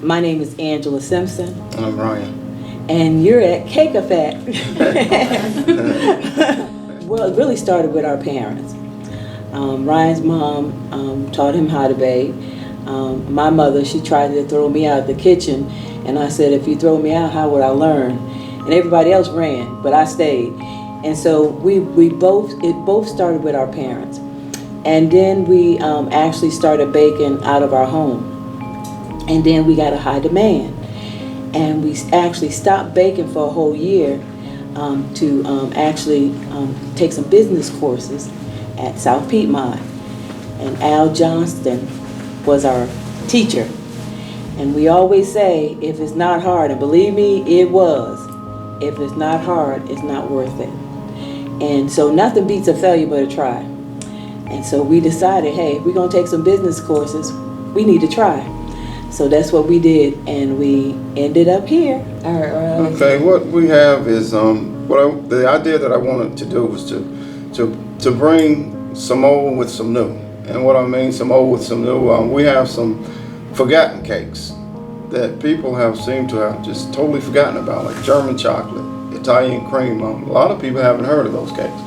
My name is Angela Simpson. And I'm Ryan. And you're at Cake Effect. Well, it really started with our parents. Ryan's mom taught him how to bake. My mother, she tried to throw me out of the kitchen, and I said, if you throw me out, how would I learn? And everybody else ran, but I stayed. And so it both started with our parents. And then we actually started baking out of our home. And then we got a high demand. And we actually stopped baking for a whole year to actually take some business courses at South Piedmont. And Al Johnston was our teacher. And we always say, if it's not hard, and believe me, it was. If it's not hard, it's not worth it. And so nothing beats a failure but a try. And so we decided, hey, if we're gonna take some business courses, we need to try. So that's what we did, and we ended up here. Okay, what we have is the idea that I wanted to do was to bring some old with some new. And what I mean, some old with some new, we have some forgotten cakes that people have seemed to have just totally forgotten about, like German chocolate, Italian cream. A lot of people haven't heard of those cakes.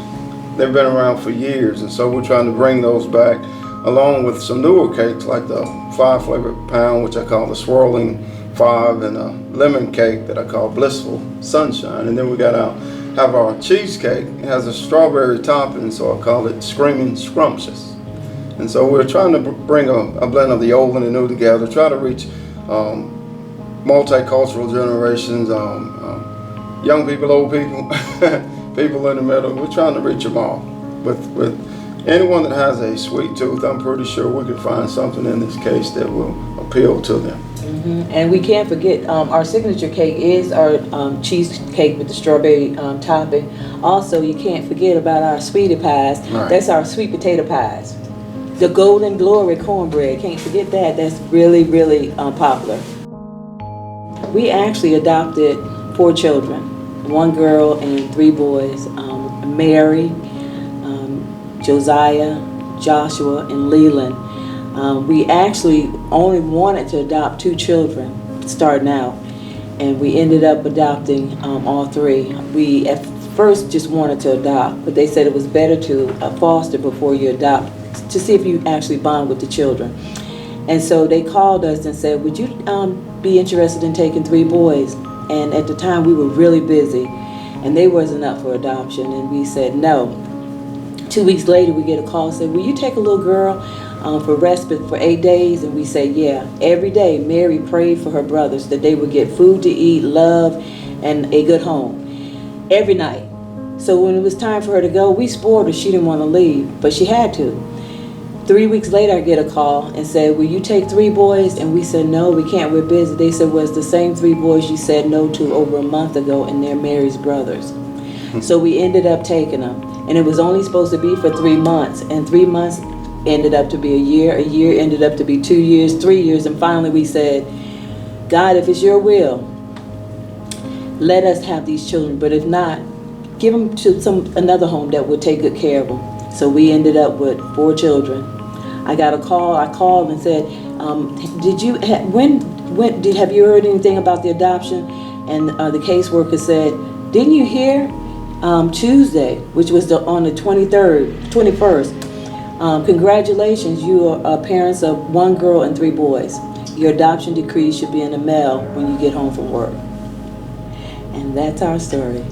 They've been around for years, and so we're trying to bring those back, along with some newer cakes like the 5 flavor pound, which I call the swirling 5, and a lemon cake that I call blissful sunshine. And then we have our cheesecake. It has a strawberry topping, so I call it screaming scrumptious. And so we're trying to bring a blend of the old and the new together, try to reach multicultural generations, young people, old people, people in the middle. We're trying to reach them all. With anyone that has a sweet tooth, I'm pretty sure we can find something in this case that will appeal to them. Mm-hmm. And we can't forget, our signature cake is our cheesecake with the strawberry topping. Also, you can't forget about our sweetie pies. Right. That's our sweet potato pies. The Golden Glory cornbread, can't forget that. That's really, really popular. We actually adopted 4 children, 1 girl and 3 boys, Mary, Josiah, Joshua, and Leland. We actually only wanted to adopt 2 children starting out, and we ended up adopting all 3. We at first just wanted to adopt, but they said it was better to foster before you adopt, to see if you actually bond with the children. And so they called us and said, would you be interested in taking 3 boys? And at the time we were really busy, and they wasn't up for adoption, and we said no. 2 weeks later, we get a call and say, will you take a little girl for respite for 8 days? And we say, yeah. Every day, Mary prayed for her brothers that they would get food to eat, love, and a good home. Every night. So when it was time for her to go, we spoiled her. She didn't want to leave, but she had to. 3 weeks later, I get a call and said, will you take 3 boys? And we said, no, we can't, we're busy. They said, well, it's the same 3 boys you said no to over a month ago, and they're Mary's brothers. So we ended up taking them. And it was only supposed to be for 3 months, and 3 months ended up to be a year ended up to be 2 years, 3 years, and finally we said, God, if it's your will, let us have these children, but if not, give them to another home that would take good care of them. So we ended up with 4 children. I got a call. I called and said, have you heard anything about the adoption? And the caseworker said, didn't you hear? Tuesday, which was on the 21st. Congratulations, you are parents of 1 girl and 3 boys. Your adoption decree should be in the mail when you get home from work. And that's our story.